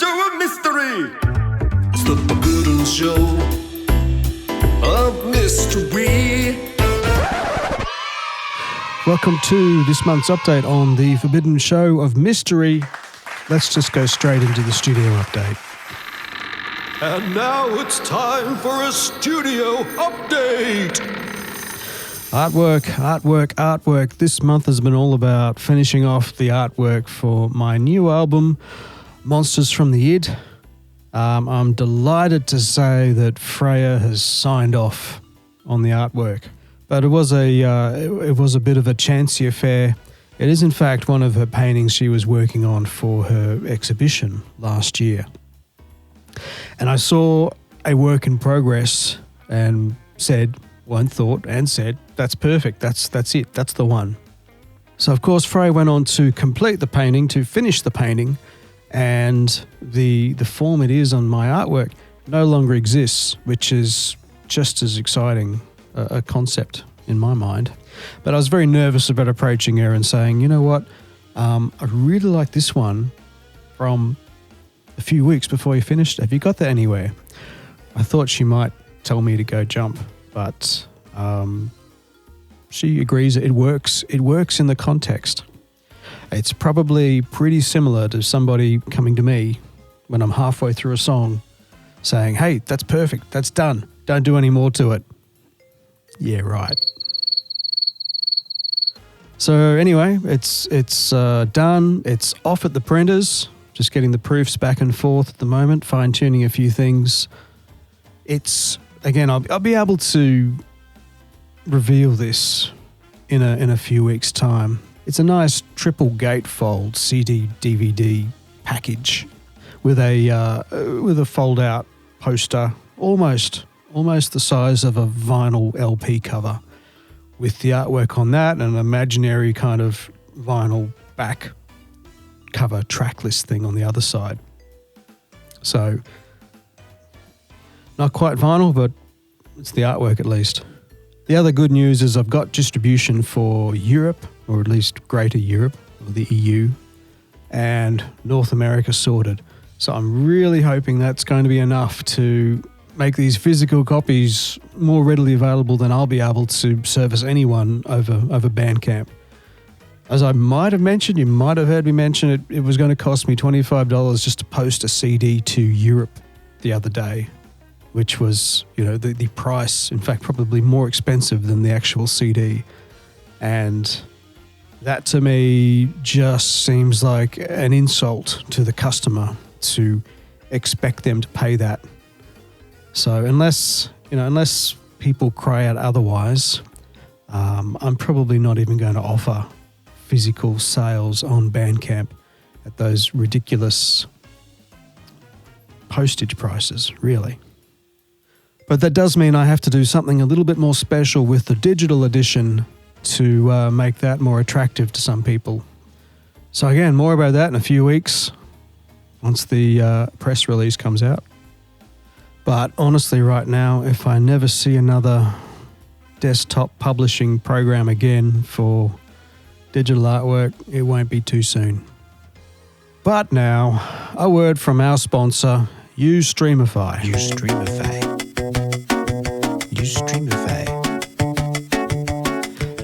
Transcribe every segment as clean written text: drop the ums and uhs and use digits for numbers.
show of mystery. It's the Forbidden Show of Mystery. Welcome to this month's update on the Forbidden Show of Mystery. Let's just go straight into the studio update. And now it's time for a studio update. Artwork. This month has been all about finishing off the artwork for my new album, Monsters from the Id. I'm delighted to say that Freya has signed off on the artwork. But it was a bit of a chancy affair. It is in fact one of her paintings she was working on for her exhibition last year. And I saw a work in progress and said, that's perfect, that's it, that's the one. So of course Freya went on to complete the painting, to finish the painting, and the form it is on my artwork no longer exists, which is just as exciting a concept in my mind. But I was very nervous about approaching her and saying, you know what, I really like this one from a few weeks before you finished it. Have you got that anywhere? I thought she might tell me to go jump, but she agrees it works. It works in the context. It's probably pretty similar to somebody coming to me when I'm halfway through a song saying, hey, that's perfect, that's done, don't do any more to it. Yeah, right. So anyway, it's done. It's off at the printers. Just getting the proofs back and forth at the moment, fine-tuning a few things. It's, again, I'll be able to reveal this in a few weeks' time. It's a nice triple gatefold CD DVD package with a fold-out poster, almost the size of a vinyl LP cover, with the artwork on that and an imaginary kind of vinyl back cover tracklist thing on the other side. So, not quite vinyl, but it's the artwork at least. The other good news is I've got distribution for Europe, or at least Greater Europe, or the EU, and North America sorted. So I'm really hoping that's going to be enough to make these physical copies more readily available than I'll be able to service anyone over Bandcamp. As I might have mentioned, you might have heard me mention it was going to cost me $25 just to post a CD to Europe the other day, which was, the price, in fact, probably more expensive than the actual CD. And that to me just seems like an insult to the customer to expect them to pay that. So unless people cry out otherwise, I'm probably not even going to offer physical sales on Bandcamp at those ridiculous postage prices, really. But that does mean I have to do something a little bit more special with the digital edition to make that more attractive to some people. So again, more about that in a few weeks once the press release comes out. But honestly, right now, if I never see another desktop publishing program again for digital artwork, it won't be too soon. But now, a word from our sponsor, YouStreamify.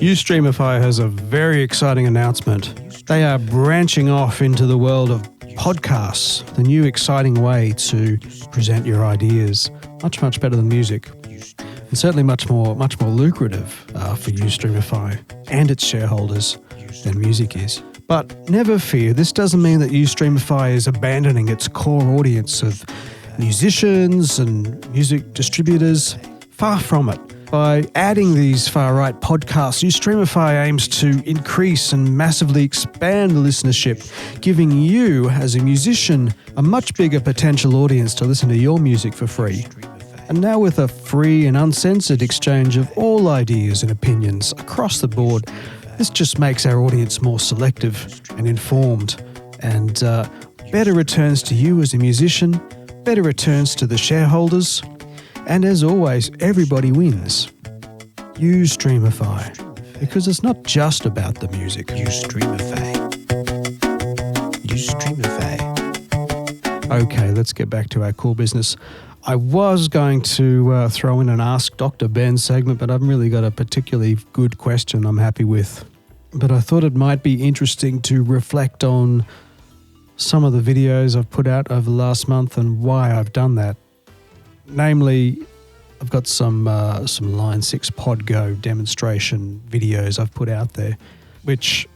YouStreamify has a very exciting announcement. They are branching off into the world of podcasts, the new exciting way to present your ideas, much better than music, and certainly much more lucrative for YouStreamify and its shareholders than music is. But never fear, this doesn't mean that YouStreamify is abandoning its core audience of musicians and music distributors. Far from it. By adding these far-right podcasts, YouStreamify aims to increase and massively expand the listenership, giving you, as a musician, a much bigger potential audience to listen to your music for free. And now with a free and uncensored exchange of all ideas and opinions across the board, this just makes our audience more selective and informed, and better returns to you as a musician, better returns to the shareholders, and as always, everybody wins. YouStreamify, because it's not just about the music. YouStreamify. Okay, let's get back to our core business. I was going to throw in an Ask Dr. Ben segment, but I've really got a particularly good question I'm happy with. But I thought it might be interesting to reflect on some of the videos I've put out over the last month and why I've done that. Namely, I've got some Line 6 Podgo demonstration videos I've put out there, which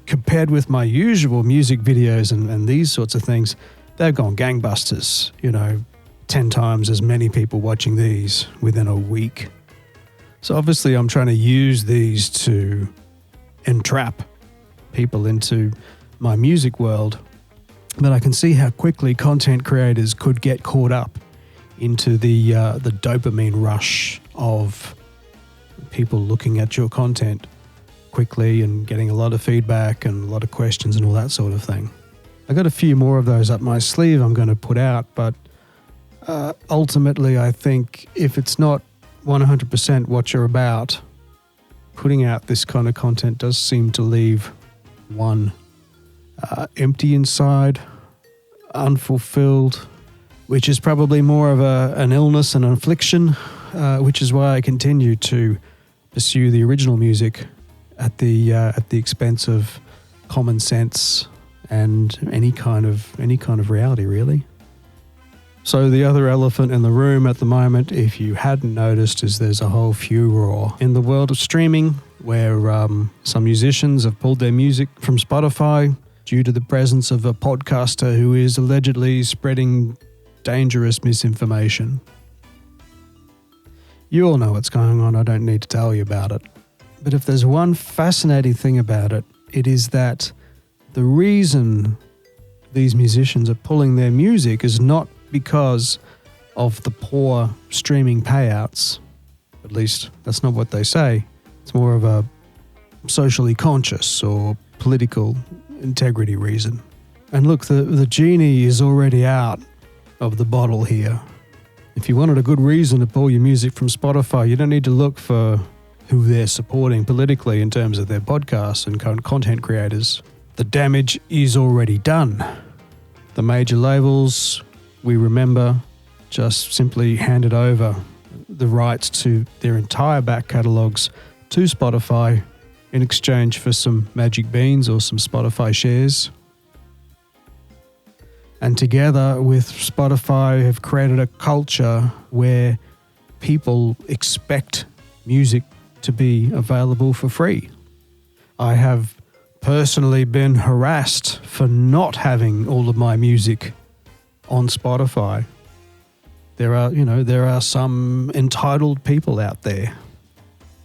compared with my usual music videos and these sorts of things, they've gone gangbusters, 10 times as many people watching these within a week. So obviously I'm trying to use these to entrap people into my music world, but I can see how quickly content creators could get caught up into the dopamine rush of people looking at your content quickly and getting a lot of feedback and a lot of questions and all that sort of thing. I got a few more of those up my sleeve I'm going to put out, but ultimately I think if it's not 100% what you're about, putting out this kind of content does seem to leave one empty inside, unfulfilled, which is probably more of an illness and an affliction, which is why I continue to pursue the original music at the expense of common sense and any kind of reality, really. So the other elephant in the room at the moment, if you hadn't noticed, is there's a whole furore in the world of streaming where some musicians have pulled their music from Spotify due to the presence of a podcaster who is allegedly spreading dangerous misinformation. You all know what's going on, I don't need to tell you about it. But if there's one fascinating thing about it, it is that the reason these musicians are pulling their music is not because of the poor streaming payouts. At least that's not what they say. It's more of a socially conscious or political integrity reason. And look, the genie is already out of the bottle here. If you wanted a good reason to pull your music from Spotify, you don't need to look for who they're supporting politically in terms of their podcasts and content creators. The damage is already done. The major labels, we remember, just simply handed over the rights to their entire back catalogues to Spotify in exchange for some magic beans or some Spotify shares. And together with Spotify have created a culture where people expect music to be available for free. I have personally been harassed for not having all of my music on Spotify. There are some entitled people out there.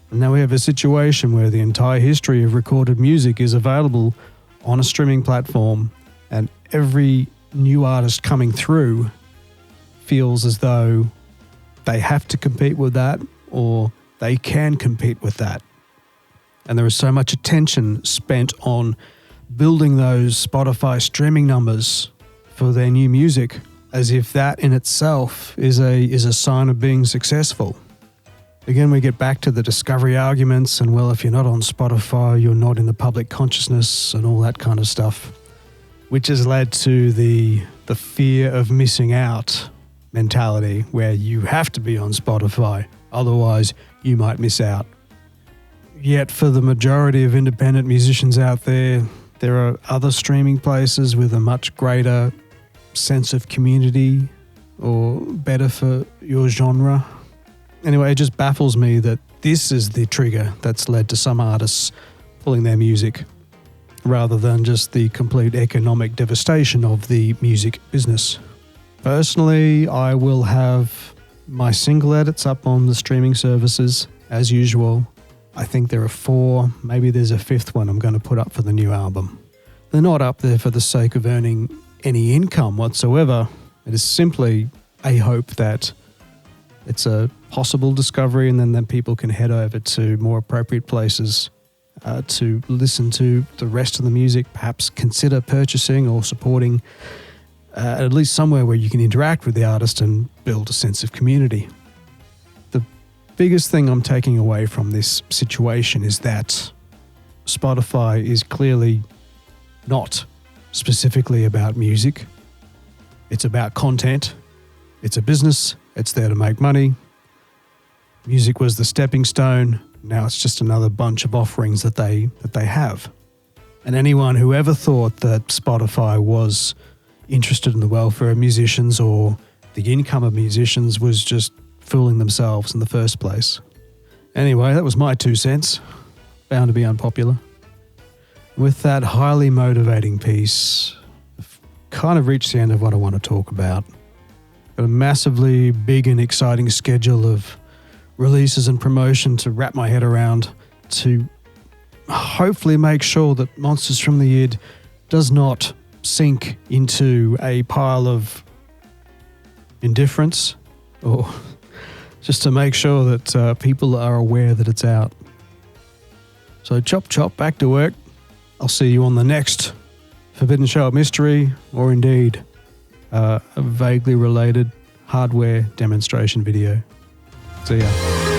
And now we have a situation where the entire history of recorded music is available on a streaming platform, and every new artist coming through feels as though they have to compete with that or they can compete with that. And there is so much attention spent on building those Spotify streaming numbers for their new music, as if that in itself is a sign of being successful. Again, we get back to the discovery arguments and, well, if you're not on Spotify, you're not in the public consciousness and all that kind of stuff, which has led to the fear of missing out mentality where you have to be on Spotify, otherwise you might miss out. Yet for the majority of independent musicians out there, there are other streaming places with a much greater sense of community or better for your genre. Anyway, it just baffles me that this is the trigger that's led to some artists pulling their music rather than just the complete economic devastation of the music business. Personally, I will have my single edits up on the streaming services as usual. I think there are 4, maybe there's a 5th one I'm going to put up for the new album. They're not up there for the sake of earning any income whatsoever. It is simply a hope that it's a possible discovery and then that people can head over to more appropriate places to listen to the rest of the music, perhaps consider purchasing or supporting at least somewhere where you can interact with the artist and build a sense of community. The biggest thing I'm taking away from this situation is that Spotify is clearly not specifically about music. It's about content. It's a business. It's there to make money. Music was the stepping stone. Now it's just another bunch of offerings that they have. And anyone who ever thought that Spotify was interested in the welfare of musicians or the income of musicians was just fooling themselves in the first place. Anyway, that was my 2 cents. Bound to be unpopular. With that highly motivating piece, I've kind of reached the end of what I want to talk about. Got a massively big and exciting schedule of releases and promotion to wrap my head around to hopefully make sure that Monsters from the Id does not sink into a pile of indifference, or just to make sure that people are aware that it's out. So chop, back to work. I'll see you on the next Forbidden Show of Mystery, or indeed a vaguely related hardware demonstration video. See ya.